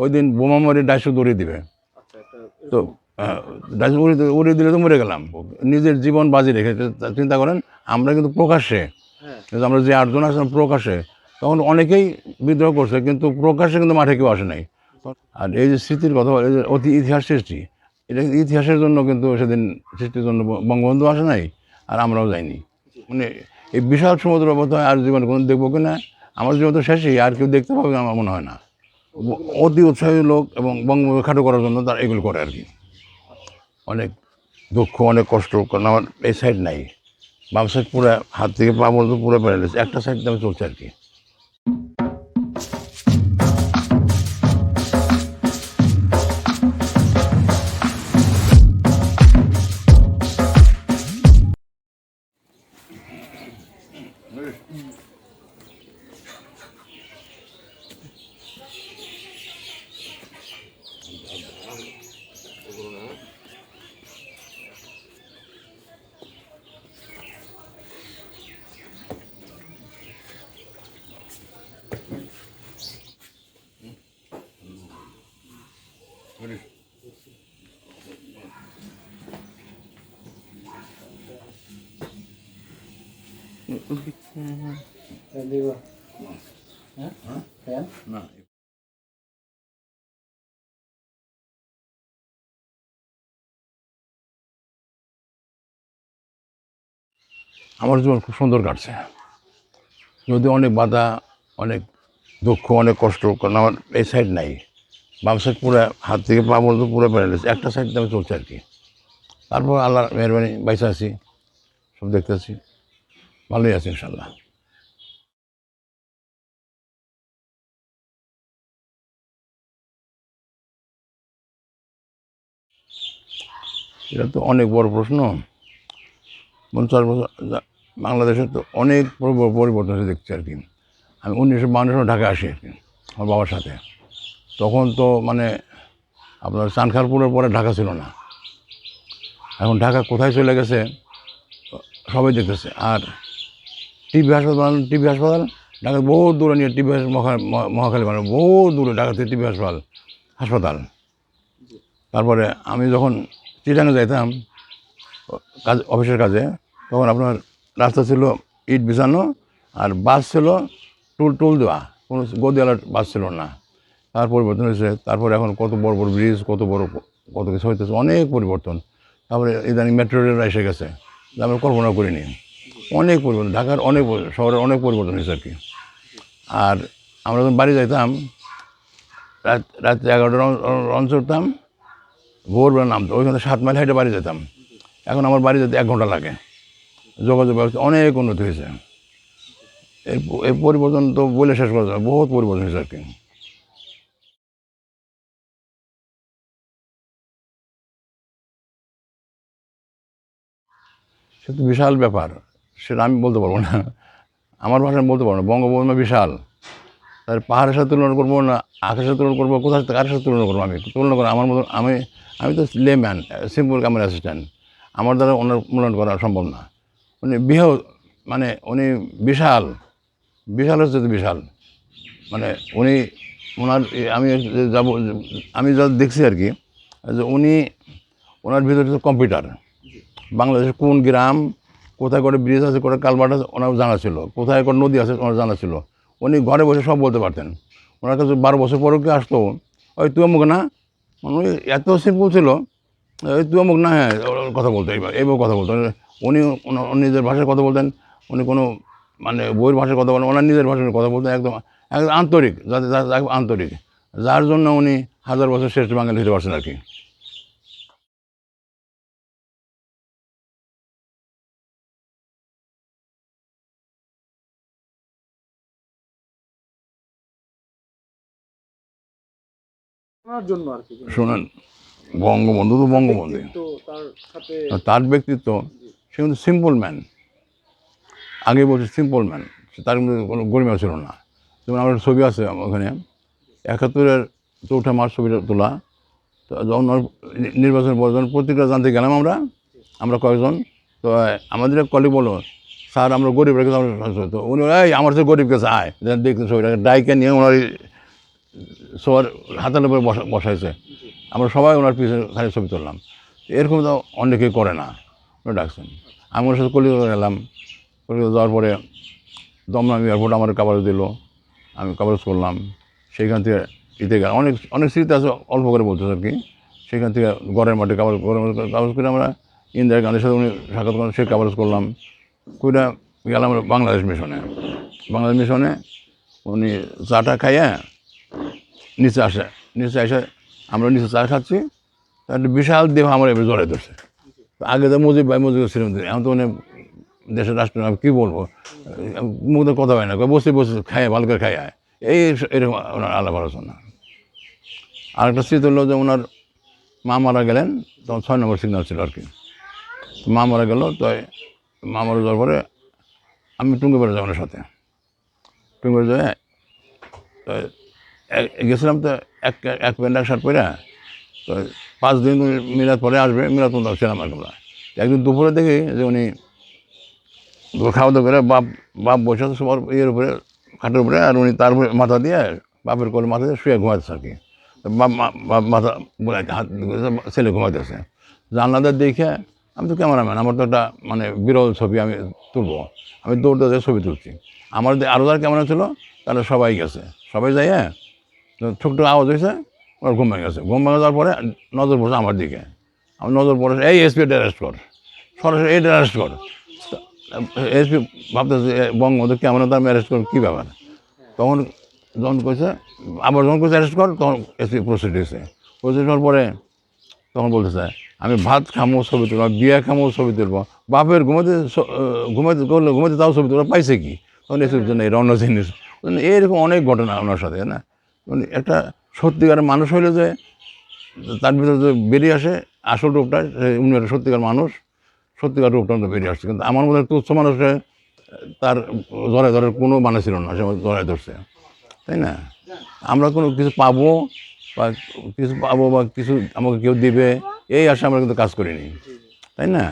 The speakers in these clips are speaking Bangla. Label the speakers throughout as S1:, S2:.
S1: ওই দিন বোমা মারি ডাইশো দৌড়িয়ে দিবে। তো ডাইশো উড়িয়ে দিলে তো মরে গেলাম, নিজের জীবন বাজি রেখে। চিন্তা করেন, আমরা কিন্তু প্রকাশ্যে, কিন্তু আমরা যে 8 জন আসলাম প্রকাশ্যে, তখন অনেকেই বিদ্রোহ করছে, কিন্তু প্রকাশ্যে কিন্তু মাঠে কেউ আসে নাই। আর এই যে স্মৃতির কথা, এই যে অতি ইতিহাস সৃষ্টি, এটা ইতিহাসের জন্য কিন্তু সেদিন সৃষ্টির জন্য বঙ্গবন্ধু আসে নাই, আর আমরাও যাইনি। মানে এই বিশাল সমুদ্র বোধহয় আর জীবনে কোনো দেখবো কিনা, আমার জীবন তো শেষই, আর কেউ দেখতে পাবে আমার মনে হয় না। অতি উৎসাহী লোক এবং বঙ্গবন্ধু খাটো করার জন্য তারা এগুলো করে আর কি। অনেক দুঃখ, অনেক কষ্ট, কারণ আমার এই সাইড নাই, বাম সাইড পুরো হাত থেকে পা পর্যন্ত পুরো প্যারালাইজ, একটা সাইড আমি চলছে আর কি। না, আমার জীবন খুব সুন্দর কাটছে, যদি অনেক বাধা, অনেক দুঃখ, অনেক কষ্ট, কারণ আমার এই সাইড নাই, বাম সাইড পুরো হাত থেকে পা পর্যন্ত পুরো প্যারালাইজ, একটা সাইড আমি চলছে আর কি। তারপর আল্লাহর মেহরবানি বাইসা আছি, সব দেখতে আছি, ভালোই আছি ইনশাল্লাহ। এটা তো অনেক বড় প্রশ্ন। 50 বছর বাংলাদেশে তো অনেক পরিবর্তন হয়েছে দেখছি আর কি। আমি 1952 সালে ঢাকা আসি আর কি আমার বাবার সাথে। তখন তো মানে আপনার চানখারপুরের পরে ঢাকা ছিল না, এখন ঢাকা কোথায় চলে গেছে সবাই দেখতেছে। আর টিবি হাসপাতাল ঢাকার বহু দূরে নিয়ে, টিবি মহাখালী মানে বহু দূরে ঢাকা থেকে টিবি হাসপাতাল। তারপরে আমি যখন চিটাঙে যাইতাম কাজ, অফিসের কাজে, তখন আপনার রাস্তা ছিল ইট বিছানো, আর বাস ছিল টুল দেওয়া, কোনো গদিওয়ালার বাস ছিল না। তার পরিবর্তন হয়েছে। তারপরে এখন কত বড় বড় ব্রিজ, কত কিছু হইতেছে, অনেক পরিবর্তন। তারপরে ইদানিং মেট্রো রেল এসে গেছে, আমরা কল্পনা করিনি। অনেক পরিবর্তন, ঢাকার অনেক শহরের অনেক পরিবর্তন হয়েছে আর কি। আর আমরা যখন বাড়ি যাইতাম রাত্রে 11টা রন চড়তাম, ভোরবেলা নামতো, ওইখানে 7 মাইল হাইটে বাড়ি যেতাম। এখন আমার বাড়ি যেতে 1 ঘন্টা লাগে। যোগাযোগ ব্যবস্থা অনেক উন্নতি হয়েছে। এই পরিবর্তন তো বলে শেষ করা যাবে, বহুত পরিবর্তন হয়েছে আর কি। সে তো বিশাল ব্যাপার, সেটা আমি বলতে পারবো না, আমার ভাষায় বলতে পারবো না। বঙ্গভূমি বিশাল, তার পাহাড়ের সাথে তুলনা করবো না, আকাশের সাথে তুলনা করবো, কোথার কার সাথে তুলনা করবো? আমি তুলনা করা আমার মতো, আমি তো লেম্যান, সিম্পল ক্যামেরা অ্যাসিস্ট্যান্ট, আমার দ্বারা ওনার মূল্যায়ন করা সম্ভব না। উনি মানে উনি বিশাল, বিশালের চেয়ে বিশাল। মানে উনি ওনার আমি যা দেখছি আর কি, যে ওনার ভিতরে তো কম্পিউটার, বাংলাদেশের কোন গ্রাম, কোথায় করে ব্রিজ আছে, কোথায় কালভার্ট আছে ওনার জানা ছিল, কোথায় করে নদী আছে ওনার জানা ছিল। উনি ঘরে বসে সব বলতে পারতেন। ওনার কাছে 12 বছর পরেও কি আসতো, ওই তুই অমুক না, উনি এত সিম্পল ছিল, ওই তুই অমুক না, হ্যাঁ কথা বলতো, এইভাবে কথা বলতো উনি। নিজের ভাষায় কথা বলতেন, উনি কোনো মানে বইয়ের ভাষায় কথা বলেন, ওনার নিজের ভাষায় কথা বলতেন, একদম একদম আন্তরিক, যাতে আন্তরিক, যার জন্য উনি 1000 বছর শ্রেষ্ঠ বাঙালি হতে পারছেন আর কি। শোনেন, বঙ্গবন্ধু তো বঙ্গবন্ধু, তার ব্যক্তিত্ব, সে কিন্তু সিম্পল ম্যান। আগে বলছে সিম্পল ম্যান, তার মধ্যে কোনো গরিমা ছিল না। যেমন আমার ছবি আছে ওখানে, 71-এর 4 মার্চ ছবিটা তোলা। তো যখন নির্বাচনের পর যখন পত্রিকা জানতে গেলাম আমরা কয়েকজন, তো আমাদের এক কলিগ বলো, স্যার আমরা গরিব রেখে, তো উনি এই আমার সে গরিব কাছে আয়, দেখতে ছবিটা ডাইকে নিয়ে ওনার সোয়ার হাতের উপরে বসাইছে, আমরা সবাই ওনার পিছনে খালি ছবি তুললাম। এরকম তো অনেকেই করে না, ওরা ডাকছেন। আমি ওর সাথে কলিকাতা গেলাম, কলিকাতা যাওয়ার পরে দমদম এয়ারপোর্ট আমার কাভারেজ দিল, আমি কাভারেজ করলাম। সেইখান থেকে ইতে গেলাম, অনেক অনেক স্মৃতি আছে, অল্প করে বলতেছে আর কি। সেখান থেকে গড়ের মাঠে কাভারেজ করে আমরা ইন্দিরা গান্ধীর সাথে উনি সাক্ষাৎ করেন, সে কাভারেজ করলাম। কইরা গেলাম বাংলাদেশ মিশনে। বাংলাদেশ মিশনে উনি চাটা খাইয়া নিচে আসে, নিচে এসে আমরা নিচে চা খাচ্ছি, একটা বিশাল দেহ আমার এবার জড়াই ধরছে। আগে তো মুজিব ভাই মুজিব ছিলেন, এখন তো অনেক দেশের রাষ্ট্র, আমি কী বলবো, মুখে কথা হয় না, বসে বসে খায়, ভালো করে খায়, এই এরকম ওনার আলাপ আলোচনা। আরেকটা স্মৃতি হলো যে ওনার মা মারা গেলেন, তখন 6 নম্বর সিগন্যাল ছিল আর কি। মা মারা গেল, তো মা মারা যাওয়ার পরে আমি টুঙ্গি বেড়ে যাই ওনার সাথে, টুঙ্গি বেড়ে যাই। তো গেছিলাম, তো এক প্যান্ট এক শার্ট পরে, তো 5 দিন মিলাদ পরে আসবে, মিলাদ পর্যন্ত ছিলাম আর আমরা। একদিন দুপুরে দেখি যে উনি খাওয়া দাওয়া করে বাপ বসে আছে সবার ইয়ের উপরে, খাটের উপরে, আর উনি তার উপরে মাথা দিয়ে, বাপের কোলে মাথা দিয়ে শুয়ে ঘুমাইতেছে আর কি। বাপ মাথা বোলাইতে হাত ছেলে ঘুমাইতেছে। জানলাদের দেখে আমি তো ক্যামেরাম্যান, আমার তো একটা মানে বিরল ছবি আমি তুলবো, আমি দৌড়তে ছবি তুলছি। আমার আরও যারা ক্যামেরা ছিল তাহলে সবাই গেছে, সবাই যাই, হ্যাঁ, ছোট্ট আওয়াজ হয়েছে, ওরা ঘুম ভেঙে গেছে। ঘুম ভেঙে যাওয়ার পরে নজর পড়ছে আমার দিকে, আমি নজর পড়ে, এই এসপি অ্যারেস্ট কর, সরাসরি এইটা অ্যারেস্ট কর। এসপি ভাবতেছে বঙ্গবন্ধু ক্যামেরা, তো আমি অ্যারেস্ট কর, কী ব্যাপার। তখন যখন কইছে, আবার যখন কইছে অ্যারেস্ট কর, তখন এসপি প্রসিড হয়েছে। প্রসিড হওয়ার পরে তখন বলতেছে আমি ভাত খামো ছবি তুলবো, বিয়া খামো ছবি তুলবো, বাপের ঘুমাতে ঘুমাতে করলে ঘুমাতে তাও ছবি তুলবো, পাইছে কি। তখন এসব জন্য এই অন্য জিনিস, এইরকম অনেক ঘটনা ওনার সাথে না। একটা সত্যিকারের মানুষ হইলে যে তার ভিতরে যে বেরিয়ে আসে আসল রূপটা, উনি একটা সত্যিকার মানুষ, সত্যিকার রূপটা বেরিয়ে আসছে। কিন্তু আমার মধ্যে তুচ্ছ মানুষে তার জড়ায় ধরার কোনো মানে ছিল না, সে জড়ায় ধরছে, তাই না। আমরা কোনো কিছু পাবো বা কিছু আমাকে কেউ দিবে, এই আশা আমরা কিন্তু কাজ করিনি, তাই না।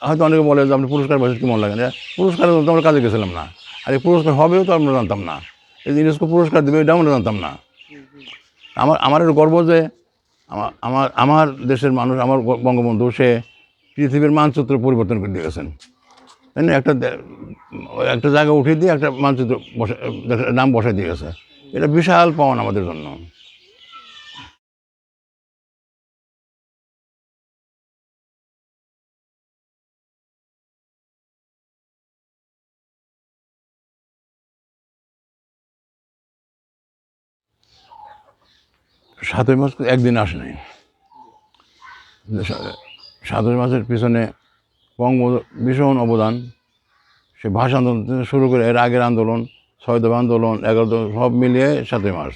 S1: হয়তো অনেকে বলে যে আপনি পুরস্কার পাচ্ছেন, কি মনে লাগে না, পুরস্কার তো আমরা কাজে গেছিলাম না, আর এই পুরস্কার হবেও তো আমরা জানতাম না, এই ইউনেস্কো পুরস্কার দেবে এটাও আমরা জানতাম না। আমার একটু গর্ব যে আমার দেশের মানুষ, আমার বঙ্গবন্ধু, সে পৃথিবীর মানচিত্র পরিবর্তন করে দিয়ে গেছেন, তাই না। একটা জায়গা উঠিয়ে দিয়ে একটা মানচিত্র নাম বসাই দিয়ে গেছে, এটা বিশাল পাওয়ান আমাদের জন্য। সাতই মাস একদিন আসে নাই। 7 মাসের পিছনে বঙ্গবন্ধু ভীষণ অবদান। সে ভাষা আন্দোলন থেকে শুরু করে এর আগের আন্দোলন, 6 দফা আন্দোলন, 11 দফা, সব মিলিয়ে 7 মাস।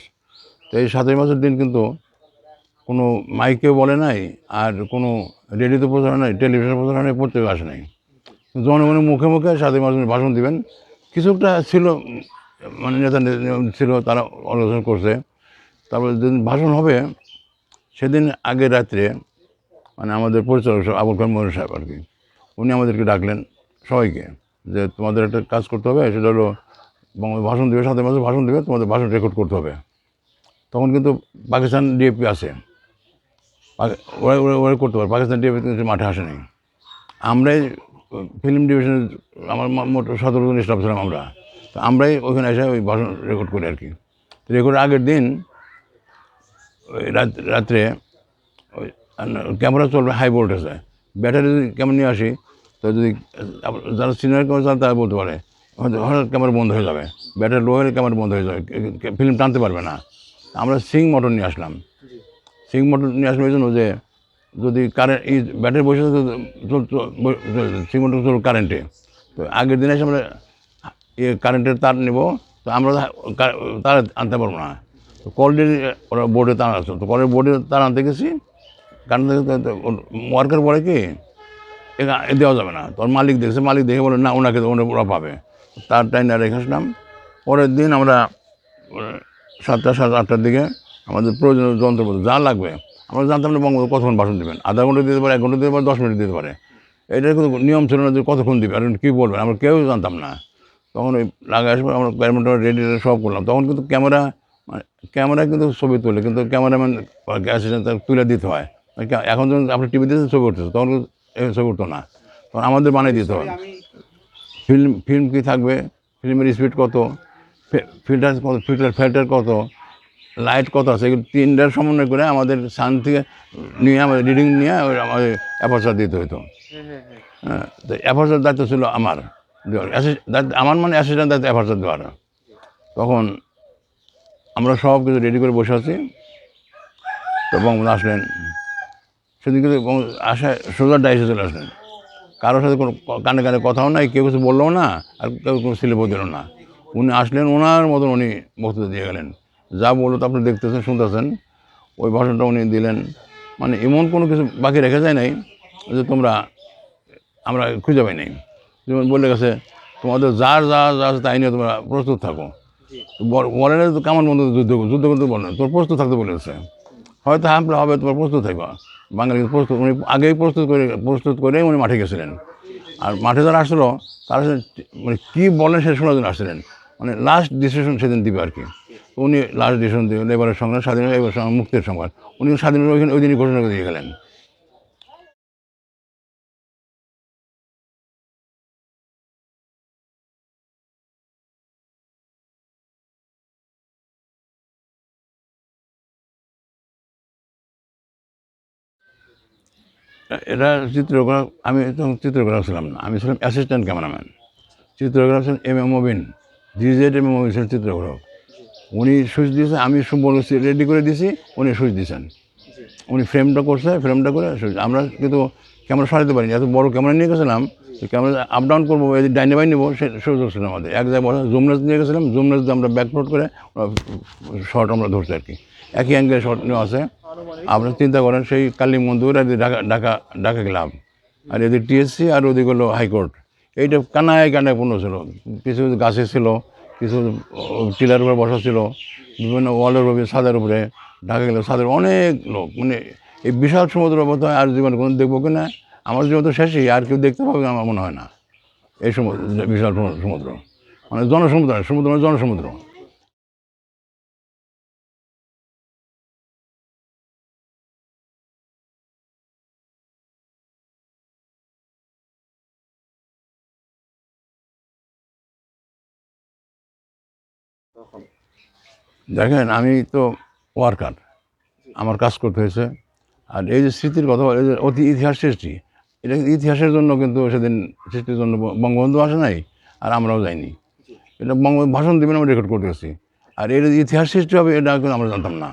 S1: তো এই 7 মাসের দিন কিন্তু কোনো মাইকেও বলে নাই, আর কোনো রেডিওতে প্রচার নাই, টেলিভিশনে প্রচার নাই, পত্রিকা আসে নাই। জনগণের মুখে মুখে 7 মাস ভাষণ দিবেন। কিছু একটা ছিল, মানে নেতা ছিল, তারা আলোচনা করছে। তারপরে যেদিন ভাষণ হবে সেদিন আগের রাত্রে, মানে আমাদের পরিচালক আবুল কালাম মনির সাহেব আর কি, উনি আমাদেরকে ডাকলেন সবাইকে, যে তোমাদের একটা কাজ করতে হবে, সেটা হলো ভাষণ দেবে, 7 মাসে ভাষণ দেবে, তোমাদের ভাষণ রেকর্ড করতে হবে। তখন কিন্তু পাকিস্তান ডিএপি আছে, ওরা ওরা করতে পারে, পাকিস্তান ডিএপি কিন্তু মাঠে আসেনি। আমরাই ফিল্ম ডিভিশনের, আমার মোট 17 জন স্টাফ ছিলাম আমরা, তো আমরাই ওইখানে এসে ওই ভাষণ রেকর্ড করি আর কি। রেকর্ডের আগের দিন ওই রাত্রে ওই ক্যামেরা চলবে হাই ভোল্টেজে, ব্যাটারি যদি ক্যামেরা নিয়ে আসি, তো যদি যারা সিনিয়র ক্যামেরা চান তারা বলতে পারে হঠাৎ ক্যামেরা বন্ধ হয়ে যাবে, ব্যাটারি লো হলে ক্যামেরা বন্ধ হয়ে যাবে, ফিল্ম টানতে পারবে না। আমরা সিং মোটর নিয়ে আসলাম। সিং মোটর নিয়ে আসলাম এই জন্য যে যদি কারেন্ট এই ব্যাটারি বসে সিং মোটর চলবে কারেন্টে, তো আগের দিনে এসে আমরা কারেন্টের তার নেব, তো আমরা তার আনতে পারবো না, তো কলের ওরা বোর্ডে তার আসতো, তো কলের বোর্ডে তার আনতে গেছি। কারণ ওয়ার্কার বলে কি দেওয়া যাবে না, তোর মালিক দেখছে, মালিক দেখে বলে না ওনাকে ওরা পাবে, তার টাইম রেখে আসলাম। পরের দিন আমরা 7টা সাড়ে 8টার দিকে আমাদের প্রয়োজনীয় যন্ত্রপাতি যা লাগবে, আমরা জানতাম না বঙ্গবন্ধু কতক্ষণ ভাষণ দেবেন, আধা ঘন্টা দিতে পারে, 1 ঘন্টা দিতে পারে, 10 মিনিট দিতে পারে, এটার কোনো নিয়ম ছিল না যে কতক্ষণ দিবে আর কী বলবেন, আমরা কেউ জানতাম না। তখন ওই লাগাই আসবো, আমরা প্যারামিটার রেডি সব করলাম। তখন কিন্তু ক্যামেরা মানে ক্যামেরায় কিন্তু ছবি তোলে, কিন্তু ক্যামেরাম্যান অ্যাসিস্ট্যান্ট তাকে তুলে দিতে হয়। এখন যখন আপনি টিভিতে ছবি উঠতেছে তখন ছবি উঠতো না, তখন আমাদের বানিয়ে দিতে হয়। ফিল্ম কী থাকবে, ফিল্মের স্পিড কত, ফিল্টার কত, ফিল্টার কত, লাইট কত আছে, এগুলো তিনটার সমন্বয় করে আমাদের সান থেকে নিয়ে আমাদের রিডিং নিয়ে আমাদের অ্যাপারচার দিতে হতো। হ্যাঁ, তো অ্যাপারচার দায়িত্ব ছিল আমার, আমার মানে অ্যাসিস্ট্যান্ট দায়িত্ব অ্যাপারচার দেওয়ার। তখন আমরা সব কিছু রেডি করে বসে আছি, তো বঙ্গবন্ধু আসলেন। সেদিকে আসায় সোজা ডাইসে চলে আসলেন, কারোর সাথে কোনো কানে কানে কথাও নাই, কেউ কিছু বললেও না, আর কেউ কোনো সিলেবও দিল না। উনি আসলেন, ওনার মতন উনি বক্তৃতা দিয়ে গেলেন, যা বললো তো আপনি দেখতেছেন শুনতেছেন, ওই ভাষণটা উনি দিলেন। মানে এমন কোনো কিছু বাকি রেখে যায় নাই যে তোমরা আমরা খুঁজে পাই নাই। যেমন বলে গেছে, তোমাদের যার যা যা আছে তাই নিয়ে তোমরা প্রস্তুত থাকো। বলে না তো কেমন বন্ধু যুদ্ধ করতে বলে না, তোমার প্রস্তুত থাকতে বলেছে। হয়তো হামলা হবে, তোমার প্রস্তুত থাকবা। বাঙালি প্রস্তুত, উনি আগেই প্রস্তুত করে উনি মাঠে গেছিলেন। আর মাঠে যারা আসলো তারা মানে কী বলেন সেটা শোনার জন্য আসছিলেন, মানে লাস্ট ডিসিশন সেদিন দিবে আর কি। উনি লাস্ট ডিসিশন দিবেন, এবারের সংগ্রাম স্বাধীন, এবার মুক্তির সংবাদ উনি স্বাধীন ওই দিনই ঘোষণা করে দিয়ে গেলেন। এটা চিত্রগ্রাফ, আমি তখন চিত্রগ্রাফ ছিলাম না, আমি ছিলাম অ্যাসিস্ট্যান্ট ক্যামেরাম্যান। চিত্রগ্রাফ ছিলেন এম মুবিন, মুবিন ছিলেন চিত্রগ্রাফ। উনি সুইচ দিয়েছে, আমি সম্পূর্ণ রেডি করে দিয়েছি, উনি সুইচ দিয়েছেন। উনি ফ্রেমটা করছে, ফ্রেমটা করে সুইচ। আমরা কিন্তু ক্যামেরা সরাতে পারিনি, এত বড় ক্যামেরা নিয়ে গেছিলাম, ক্যামেরা আপ ডাউন করবো, এই ডাইনে বাই নেবো, সে সুযোগ ছিল আমাদের। এক জায়গায় বসে জুমলেস নিয়ে গেছিলাম, জুমলেস দিয়ে আমরা ব্যাকফ্লোট করে শর্ট আমরা ধরছি আর কি, একই অ্যাঙ্গেলে শর্ট নেওয়া আছে। আপনি চিন্তা করেন, সেই কালী মন্দির আর ঢাকা ঢাকা ঢাকা ক্লাব, আর এদের টিএসসি, আর ওদিকে হলো হাইকোর্ট। এইটা কানায় কানায় পূর্ণ ছিল, কিছু গাছে ছিল, কিছু টিলার উপরে বসা ছিল, বিভিন্ন ওয়ালের উপরে, ছাদের উপরে, ঢাকা গেলে ছাদের অনেক লোক। মানে এই বিশাল সমুদ্র বোধ হয় আর জীবনে কোনো দেখবো কি না, আমার জীবন তো শেষই, আর কেউ দেখতে পাবে আমার মনে হয় না। এই সমুদ্র, বিশাল সমুদ্র, মানে জনসমুদ্র, সমুদ্র মানে জনসমুদ্র। দেখেন, আমি তো ওয়ার্কার, আমার কাজ করতে হয়েছে। আর এই যে স্মৃতির কথা, এই যে অতি ইতিহাস সৃষ্টি, এটা ইতিহাসের জন্য কিন্তু সেদিন সৃষ্টির জন্য বঙ্গবন্ধু আসে নাই, আর আমরাও যাইনি। এটা বঙ্গবন্ধু ভাষণ দেবেন, আমরা রেকর্ড করতে গেছি। আর এর ইতিহাস সৃষ্টি হবে এটা কিন্তু আমরা জানতাম না,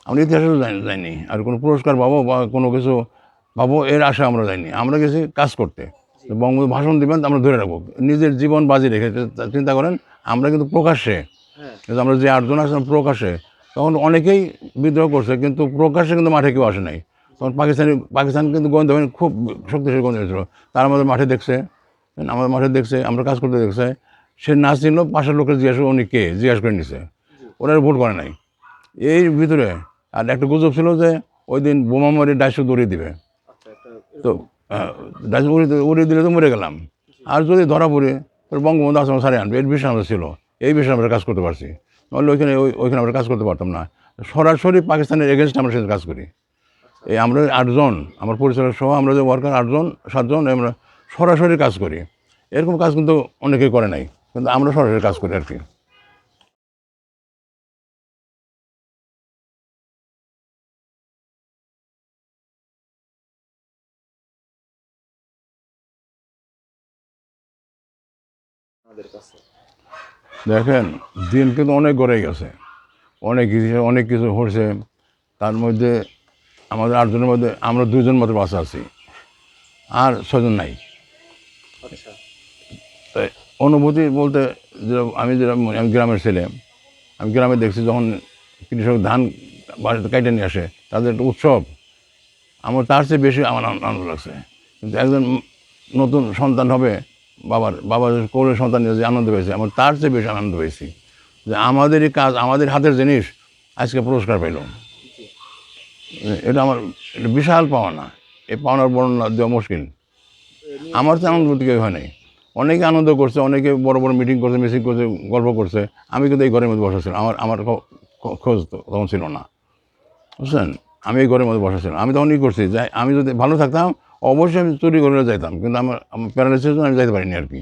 S1: আমরা ইতিহাসেও যাইনি। আর কোনো পুরস্কার পাবো বা কোনো কিছু পাবো এর আশা আমরা যাইনি, আমরা গেছি কাজ করতে। বঙ্গবন্ধু ভাষণ দেবেন, আমরা ধরে রাখবো, নিজের জীবন বাজি রেখে। চিন্তা করেন, আমরা কিন্তু প্রকাশ্যে, কিন্তু আমরা যে 8 জন আসলাম প্রকাশ্যে, তখন অনেকেই বিদ্রোহ করছে, কিন্তু প্রকাশ্যে কিন্তু মাঠে কেউ আসে নাই। তখন পাকিস্তান কিন্তু গোয়েন্দা বাহিনী খুব শক্তিশালী গোয়েন্দা ছিল, তারা আমাদের মাঠে দেখছে, আমাদের মাঠে দেখছে, আমরা কাজ করতে দেখছে। সে না ছিল, পাশের লোকের জিজ্ঞাসা, উনি কে জিজ্ঞাসা করে নিছে, ওরা ভোট করে নাই এই ভিতরে। আর একটা গুজব ছিল যে ওই দিন বোমা মারি ডাইশো দৌড়িয়ে দিবে, তো ডাইশো উড়িয়ে দিলে তো মরে গেলাম। আর যদি ধরা পড়ে, বঙ্গবন্ধু আসাম সারে আনবে, এর বিষয়ে আমরা ছিল, এই বিষয়ে আমরা কাজ করতে পারছি। নাহলে ওইখানে আমরা কাজ করতে পারতাম না। সরাসরি পাকিস্তানের এগেনস্টে আমরা সেটা কাজ করি। এই আমরা 8 জন, আমার পরিচালক সহ আমরা যে ওয়ার্কার 8 জন 7 জন, আমরা সরাসরি কাজ করি। এরকম কাজ কিন্তু অনেকেই করে নাই, কিন্তু আমরা সরাসরি কাজ করি আর কি। দেখেন, দিন কিন্তু অনেক গড়ে গেছে, অনেক কিছু হচ্ছে। তার মধ্যে আমাদের 8 জনের মধ্যে আমরা 2 জন মাত্র বাসা আছি, আর 6 জন নাই। তাই অনুভূতি বলতে, আমি গ্রামের ছেলে, আমি গ্রামে দেখছি যখন কৃষক ধান বাড়িতে কাইটে নিয়ে আসে, তাদের একটা উৎসব, আমার তার চেয়ে বেশি আমার আনন্দ লাগছে। কিন্তু একজন নতুন সন্তান হবে, বাবার কোলের সন্তান নিয়ে যে আনন্দ পেয়েছে, আমার তার চেয়ে বেশি আনন্দ পেয়েছি যে আমাদেরই কাজ, আমাদের হাতের জিনিস আজকে পুরস্কার পেল। এটা আমার এটা বিশাল পাওনা। এই পাওনার বর্ণনা দেওয়া মুশকিল। আমার তো আনন্দ বলতে কেউ হয় নাই। অনেকে আনন্দ করছে, অনেকে বড় বড় মিটিং করছে, মিছিল করছে, গল্প করছে। আমি কিন্তু এই ঘরের মধ্যে বসা ছিলাম, আমার খোঁজ তো তখন ছিল না, বুঝছেন। আমি এই ঘরের মধ্যে বসা ছিলাম। আমি তখন ই করছি যে আমি যদি ভালো থাকতাম অবশ্যই আমি চুরি করে যাইতাম, কিন্তু আমার প্যারালাইসিস আমি যাইতে পারিনি আর কি।